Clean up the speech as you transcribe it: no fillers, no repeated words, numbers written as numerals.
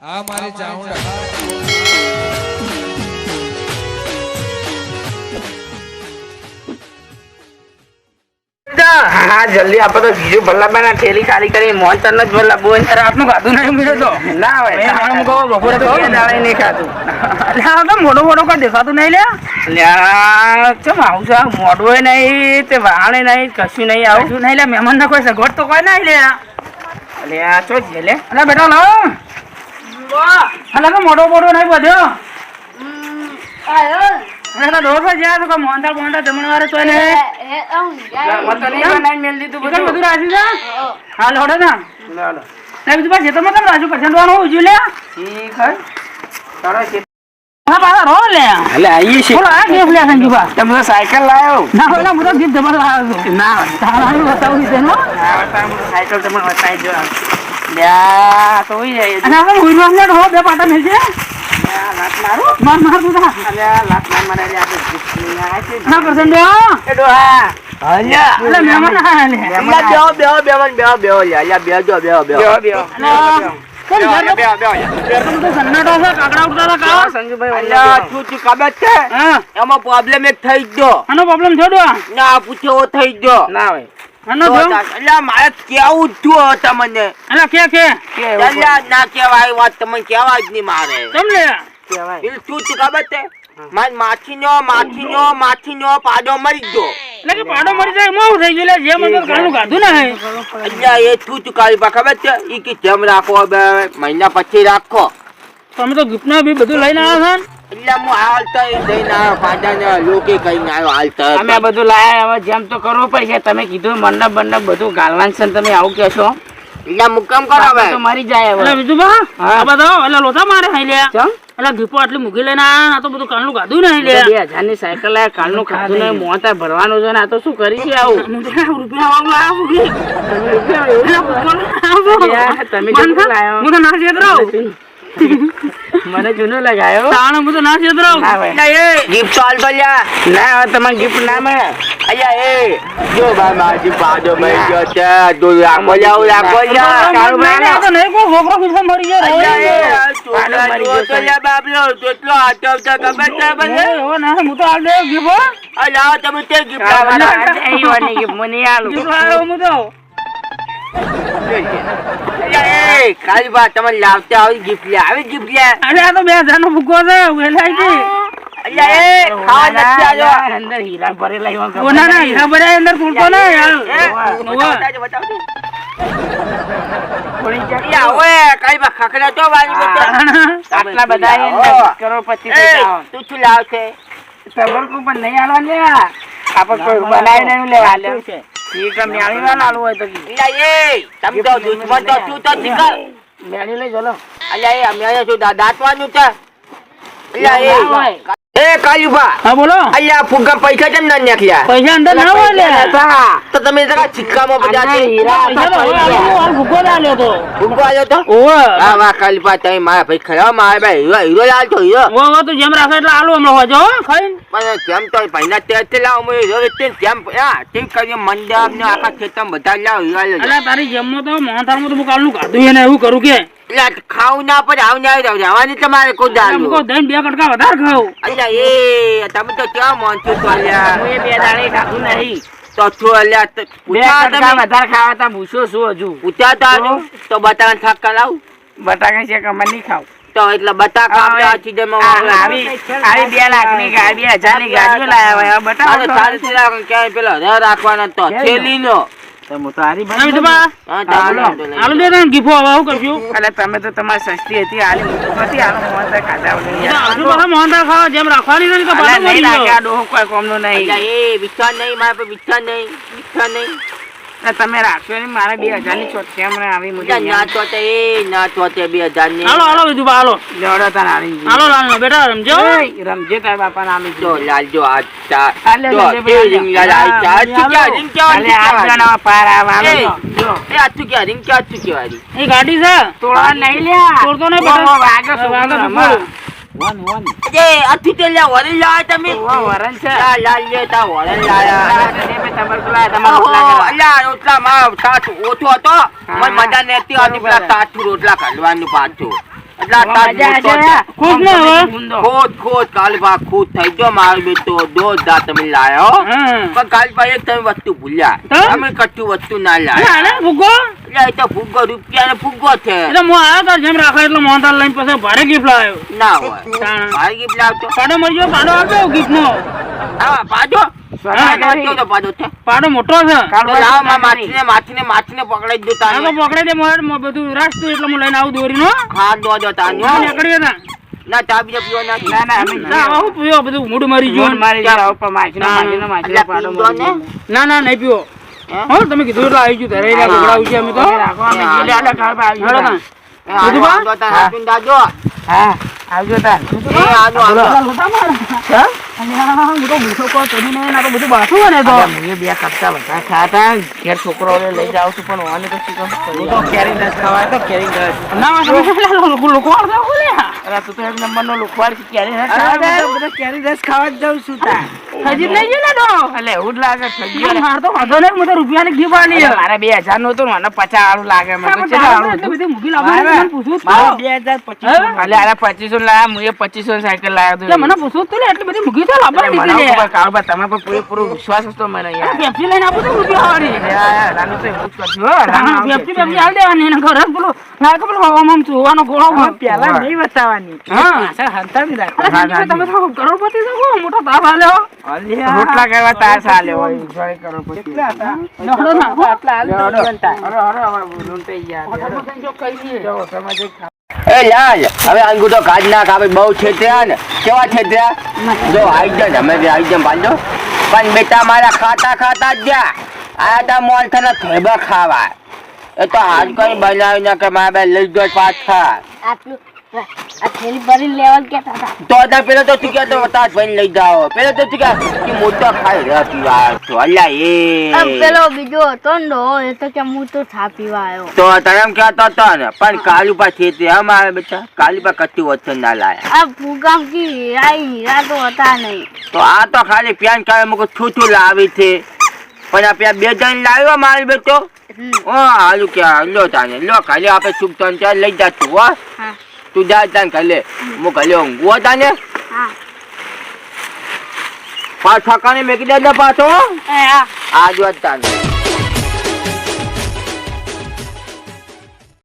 આ મારી ચાઉંડા હા જલ્દી આપો તો બીજું ભલ્લાબા થેલી ખાલી કરી મોહનચંદ જ ભલ્લા બોન રાતનું ખાધું નહીં મળ્યો તો ના હોય બપોરે તો દાડે નહીં ખાધું તો મોટો મોટો કોઈ દેખાતું નહીં લ્યા ચમ આવું છે મોઢું નહીં તે વાહણે નહીં કશું નહીં આવું નહીં લે મહેમાન ના કોઈ સગવડ તો કોઈ નહીં લ્યા ચો છે લે અલા બેટા લો અલા તો મોટો મોટો નહીં બધ્યો અરે ડોર પર જ્યાં તો મોહનથાળ મોહનથાળ જમણવારે તો ને મત નહીં બનાવી મેલ દીધું બધું રાજી છે હા લોડે ના લોડે ના બીજું પાછે તો મત રાજુ પરસંડવાનો ઉજુ લે ઠીક હે તારો છે હા પાછા રો લે એટલે આઈએ છે બોલો આ ગિફ્ટ લે સંજુ બા તમે સાયકલ લાયો ના ઓલા મુરો ગિફ્ટ જબર લાયો છો ના તારા બતાવું છે નો હા બતાવું સાયકલ તમને બતાઈ જો લ્યા તો હોય જાય અને આપણે ઉઈરવા ને હો બે પાટા મેલજે લાત મારો માર તું તા અલ્યા લાત માર મને આ ગિફ્ટ ની આ છે ના પરસંડો એ ડોહા અલ્યા એટલે મહેમાન આ લે અલ્યા બેહો અલ્યા બેહો બેહો કોણ ઘર બેહો તો સન્નાટો છે કાકડા ઉડતા કા સંજુભાઈ અલ્યા તું કાબત છે હા એમાં પ્રોબ્લેમ એક થઈ ગયો આનો પ્રોબ્લેમ છોડો ના પૂછ્યો થઈ ગયો ના હોય આનો જો અલ્યા મારે કેવું થયું તમને અલ્યા કે અલ્યા ના કેવાય વાત તમને કેવા જ નહીં મારે તમને કેવાય બિલ તું કાબત છે માછીનો પાડો મરી ગયો એટલે કે પાડો મરી જાય મોં થઈ ગયો જે મને ઘણું ગાધું ને અલ્યા એ તું કાળી પા ખબર છે ઈ કે જેમ રાખો મહિના પછી રાખો તમે તો ગિફ્ટ ના બી બધું લઈને આવ્યા છો એટલે હું હાલતા લઈને આવ્યો પાડાને લોકે કઈને આવ્યો હાલતા અમે બધું લાયા હવે જેમ તો કરવો પડશે તમે કીધું મંડપ બંડપ બધું ગાલવાન છે તમે આવું કહો છો એટલે મુકામ કરો હવે તો મરી જાય હવે બીજું બા આ બધો એટલે લોથા મારે ખાઈ લે ચમ એટલે ગીપો આટલી મૂકી લઈને આ તો બધું કાલનું ગાધું નહીં લે 2000 ની સાયકલ લાયા કાલનું ખાધું નહીં મોતા ભરવાનું છે ને આ તો શું કરી છે આવું રૂપિયા વાળું આવું તમે કેટલું લાયો હું તો ના છેતરો મને જૂનો લગાયો તાણ હું તો ના છેતરો ગિફ્ટ ચાલ તો લ્યા ના તમારે ગિફ્ટ ના મળે અલ્યા એ જો ભાઈ માજી પાડો મરી ગયો છે તો રાખો કાળું ભાઈ તો નહીં કોઈ છોકરો પીછે મરી ગયો અલ્યા પાડો મરી ગયો તો લ્યા બાબલો કેટલો આટવતા ખબર છે બને ઓ ના હું તો આલ દે ગિફ્ટ અલ્યા તમે તે ગિફ્ટ આલો એ વાની ગિફ્ટ મને આલો ગિફ્ટ આલો હું તો ખાલી વાત તમે લાવતા આવી ગિફ્ટ લે આવી ગિફ્ટ લે અરે આ તો 2000 નો ભૂકો છે વેલાઈ ગઈ અલ્યા એ ખાવા નથી આજો અંદર હીરા ભરેલા એવા ઓ ના ના હીરા ભર્યા અંદર પૂરતો ના યાર બતાવજો કોણી જગ્યા ઓએ કાઈ બા ખખડા તો વાલી બતા આટલા બધા કરોડપતિ બેટા તું શું લાવ છે સબર કો પણ નહીં આલો લે આપણ કોઈ બનાવી નહીં લેવા લે છે ઠીક છે મેળી ના લાલુ હોય તો અલ્યા એ તમે તો દુશ્મન તો તું તો દીકર મેળી લઈ ચલો અલ્યા એ અમે આયા છું દાંતવાનું છે અલ્યા એ કાયુબા હા બોલો અલ્યા ફુગા પૈસા કેમ ના નાખ્યા પૈસા અંદર ના હોય લે તો તમે જરા સિક્કામાં બધા હીરા ફુગો લાલ્યો તો ફુગો આલ્યો તો ઓ હા વાહ કાયુબા તમે મારા ભાઈ ખરા મારા ભાઈ હીરો લાલ તો હીરો ઓ તો જેમ રાખે એટલે આલુ હમણાં હોજો ખાઈ પણ જેમ તો ભાઈના તે લાવ મે હીરો તે જેમ આ ઠીક કરી મંડપ ને આખા ખેતમ બધા લાવ હીરો અલ્યા તારી જેમનો તો મોહનથાળમાં તો કાલનું કાઢું એને એવું કરું કે એટલે ખાવ ના પડે આવ ના જવાની તમારે કોઈ દારૂ કો દઈને 2 કટકા વધારે ખાવ અલ્યા એ તમે તો ક્યાં મોન છો તો અલ્યા હું એ 2 દાડે ખાધું નહીં તો છો અલ્યા 2 કટકા વધારે ખાવાતા ભૂસો શું હજુ ઉતાતા તો બટાકા શાક કરાવ બટાકા શાક અમે નહીં ખાવ તો એટલે બટાકા આપણે આ ચીજમાં આવી 2 લાખ ની ગાડી 2000 ની ગાડીઓ લાયા હોય બટાકા 4 લાખ ક્યાં પેલા રાખવાના તો થેલી નો તમે તો આરી બનાવી દો બા આલુ દે ને ગીફો આવું કરશું એટલે તમે તો તમારી સસ્તી હતી આલી નથી આલો મોહનથાળ ખાધા વગર આજુ બધા મોહનથાળ ખાવા જેમ રાખવાની નથી તો પાછો મરી ગયો ડોહો કોઈ કોમનો નહીં એ વિચાર નહીં મારા પર વિચાર નહીં તમે રાખ્યો ને મારા 2000 ની છોટ કેમ રે આવી મુજે ના ચોતે 2000 ની હાલો બીજું બા હાલો લેવડો તાર આલી હાલો લાલ બેટા રમજો તાર બાપા નામ જો લાલ જો આ ચાલે જો રીંગ લાલ આ ચાર રીંગ કેવા પારા વાળો જો એ આ તું કે રીંગ કે તું કેવારી એ ગાડી છે તોડવા નહીં લ્યા તોડતો ને બેટા વાગે વન એ અતિ તે લ્યા વરન લાયા તમે વરન છે લાલ લેતા વરન લાયા તમાર અલ્યા રોટલા માં તાટ ઓછો હતો મન મજા નતી આની પેલા તાટ રોટલા કાઢવાનું પાછું ખુદ કાલભા ખુદ થઈ ગયો મારો બેટો દોધા તમે લાયો પણ કાલભા એક તમે વસ્તુ ભૂલ્યા તમે કચ્છું વસ્તુ ના લાયા ફુગ્ગો એટલે તો ફુગ્ગો રૂપિયા ને ફુગ્ગો છે એટલે હું આવ્યો તો જેમ રાખો એટલે મોહનથાળ લઈને પછી ભારે ગિફ્ટ લાવ્યો ના હોય ભારે ગિફ્ટ લાવતો પાડો મળી ગયો પાડો આપ્યો ગિફ્ટ નો હા પાડો પાડો મોટો છે માછીને પકડાઈ દો પકડાઈ દે બધું રાખતું એટલે હું લઈને આવું દોરી નો હા દો નીકળી હતા ના ચા બીજા પીવો ના હું પીવો બધું મૂડ મારી ગયું ના નહીં પીવો હા તમે કીધું એટલે આવી ગયું ધરે ગોગડાવું છે અમે તો આવજો તાર છોકરો લઈ જાવ છું પણ કેરી રસ ખવાય તો કેરી તું તો એક નંબર નો લુકવાડ કેરી રસ ખાવા જ જાઉં છું હજી લઈ ગયો ને એટલે એવું જ લાગે મારે તો વાંધો નહીં હું તો રૂપિયા ની ગીફ આલી મારે 2000 નું હતું મને 50 વાળું લાગે મને 2500 લાયા હું 2500 સાયકલ લાયા મને પૂછું તું એટલી બધી મૂકી તો લાવવા તમે પર પૂરો વિશ્વાસ હતો મને યાર પેપ્સી લઈને આપો તો રૂપિયા વાળી રાનો તો એવું જ કરજો પેપ્સી હાલ દેવાની એને ઘર બોલો લાગે બોલો આમ જોવાનો ગોળો પેલા નહીં બતાવવાની હા હંતાવી રાખ તમે તો કરોડપતિ છો મોટો તાર આલ્યો રોટલા કરવા તાર આલ્યો હોય જોઈ કરોડપતિ કેટલા હતા નહડો ના આટલા આલ્યો બનતા અરે બોલું તે યાર જો કઈ જો સમજે એ લાલ હવે અંગૂઠો કાઢ નાખ આપણે બહુ છેતર્યા ને કેવા છેતર્યા જો આઈ જા અમે આઈ જા બાંધો પણ બેટા મારા ખાતા જ જા આયા તા મોલ થને થેબા ખાવા એ તો હાજ કરી બનાવીને કે મારા બે લઈ ગયો પાછા આ થેલી ભરી લેવલ કેતા હતા તો પેલો તો તું કે તો વતાજ ભરી લઈ જાઓ પેલો તો તું કે મોટો ખાઈ રહ્યા પીવા તો અલ્યા એ પેલો બીજો હતો ને એ તો કે હું તો થા પીવા આવ્યો તો તને એમ કહેતો હતો ને પણ કાલુપા છે તે હમ આવે બેટા કાલુપા કચ્ચું વચન ના લાયા આ ભૂગામ કી હીરા તો હતા નહીં તો આ તો ખાલી પ્યાન કાવે મુકો છૂટું લાવી છે પણ આ પ્યા બે જણ લાવ્યો મારી બેટો ઓ હાલું કે લો તાને લો ખાલી આપણે સુખ તન ચાલ લઈ જા તું હો તું જા તાન ખાલે મુ ખાલે ઊંઘવો તાને હા પાછા કાને મેકી દે પાછો આ જો તાને